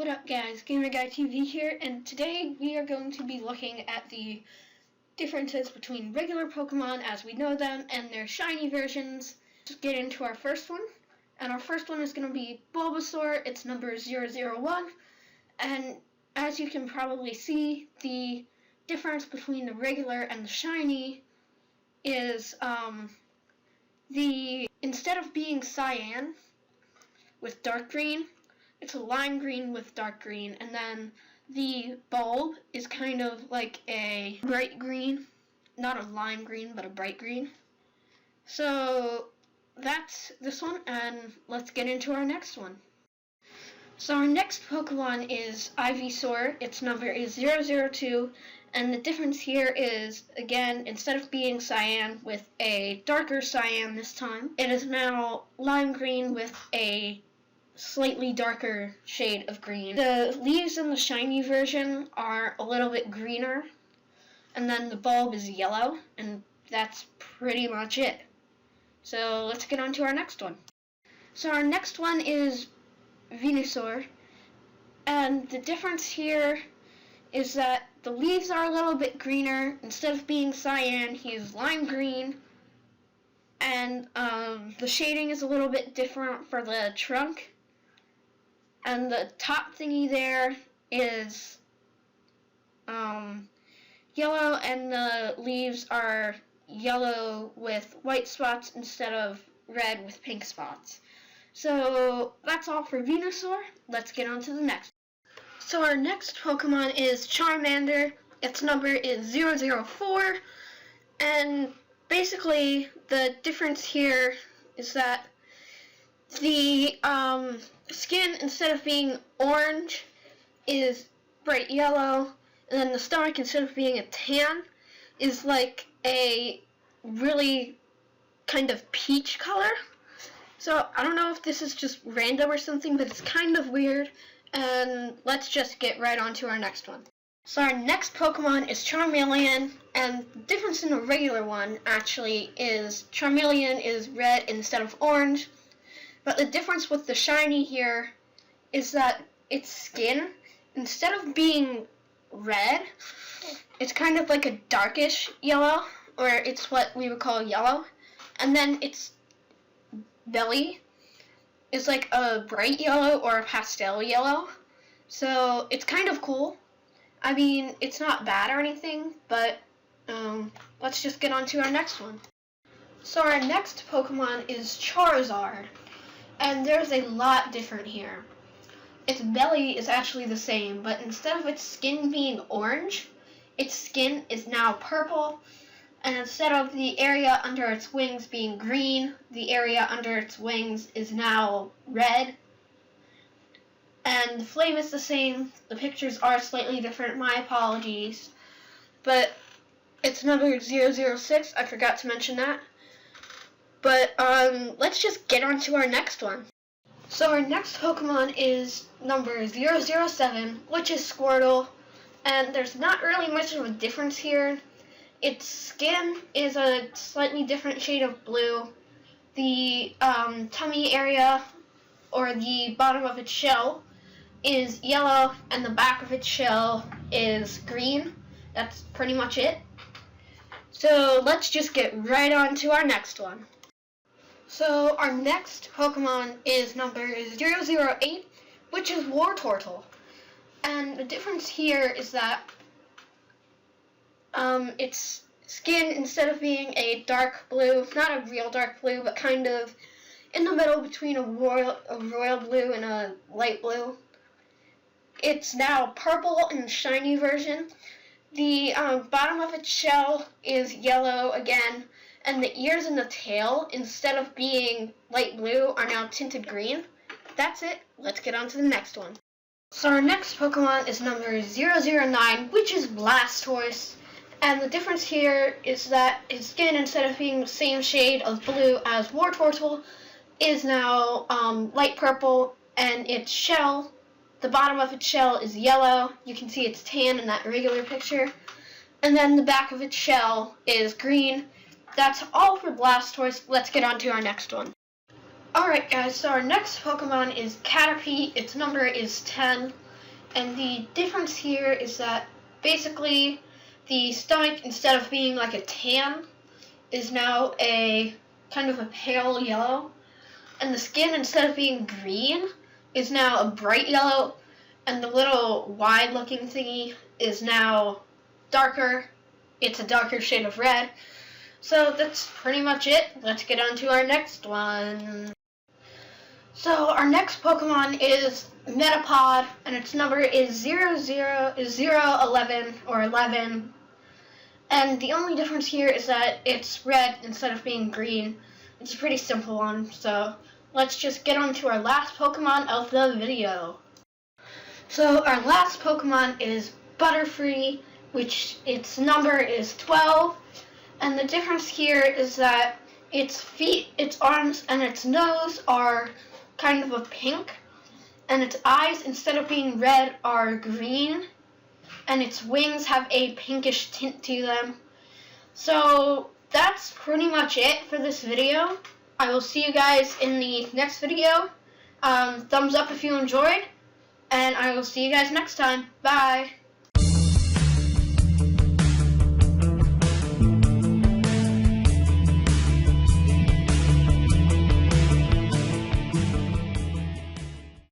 What up guys, Gamer Guy TV here, and today we are going to be looking at the differences between regular Pokemon as we know them and their shiny versions. Let's get into our first one, and our first one is going to be Bulbasaur. It's number 001, and as you can probably see, the difference between the regular and the shiny is instead of being cyan with dark green, it's a lime green with dark green, and then the bulb is kind of like a bright green, not a lime green, but a bright green. So that's this one, and let's get into our next one. So our next Pokemon is Ivysaur. Its number is 002, and the difference here is, again, instead of being cyan with a darker cyan this time, it is now lime green with a slightly darker shade of green. The leaves in the shiny version are a little bit greener, and then the bulb is yellow, and that's pretty much it. So let's get on to our next one. So our next one is Venusaur, and the difference here is that the leaves are a little bit greener. Instead of being cyan, he is lime green, and the shading is a little bit different for the trunk. And the top thingy there is yellow, and the leaves are yellow with white spots instead of red with pink spots. So that's all for Venusaur. Let's get on to the next. So our next Pokemon is Charmander. Its number is 004, and basically the difference here is that the skin, instead of being orange, is bright yellow, and then the stomach, instead of being a tan, is like a really kind of peach color. So I don't know if this is just random or something, but it's kind of weird, and let's just get right on to our next one. So our next Pokemon is Charmeleon, and the difference in the regular one actually is Charmeleon is red instead of orange. But the difference with the shiny here is that its skin, instead of being red, it's kind of like a darkish yellow, or it's what we would call yellow. And then its belly is like a bright yellow or a pastel yellow. So it's kind of cool. I mean, it's not bad or anything, but let's just get on to our next one. So our next Pokemon is Charizard. And there's a lot different here. Its belly is actually the same, but instead of its skin being orange, its skin is now purple, and instead of the area under its wings being green, the area under its wings is now red. And the flame is the same. The pictures are slightly different, my apologies. But it's number 006, I forgot to mention that. But let's just get on to our next one. So our next Pokemon is number 007, which is Squirtle, and there's not really much of a difference here. Its skin is a slightly different shade of blue. The tummy area, or the bottom of its shell, is yellow, and the back of its shell is green. That's pretty much it. So let's just get right on to our next one. So our next Pokemon is number 008, which is Wartortle. And the difference here is that its skin, instead of being a dark blue, not a real dark blue, but kind of in the middle between a royal blue and a light blue, it's now purple in the shiny version. The bottom of its shell is yellow again, and the ears and the tail, instead of being light blue, are now tinted green. That's it. Let's get on to the next one. So our next Pokemon is number 009, which is Blastoise. And the difference here is that its skin, instead of being the same shade of blue as Wartortle, is now light purple, and its shell, the bottom of its shell, is yellow. You can see it's tan in that regular picture. And then the back of its shell is green. That's all for Blastoise. Let's get on to our next one. Alright guys, so our next Pokemon is Caterpie. Its number is 10. And the difference here is that basically the stomach, instead of being like a tan, is now a kind of a pale yellow. And the skin, instead of being green, is now a bright yellow. And the little wide looking thingy is now darker. It's a darker shade of red. So that's pretty much it. Let's get on to our next one. So our next Pokemon is Metapod, and its number is 011 or 11. And the only difference here is that it's red instead of being green. It's a pretty simple one, so let's just get on to our last Pokemon of the video. So our last Pokemon is Butterfree, which its number is 12. And the difference here is that its feet, its arms, and its nose are kind of a pink, and its eyes, instead of being red, are green, and its wings have a pinkish tint to them. So that's pretty much it for this video. I will see you guys in the next video. Thumbs up if you enjoyed, and I will see you guys next time. Bye!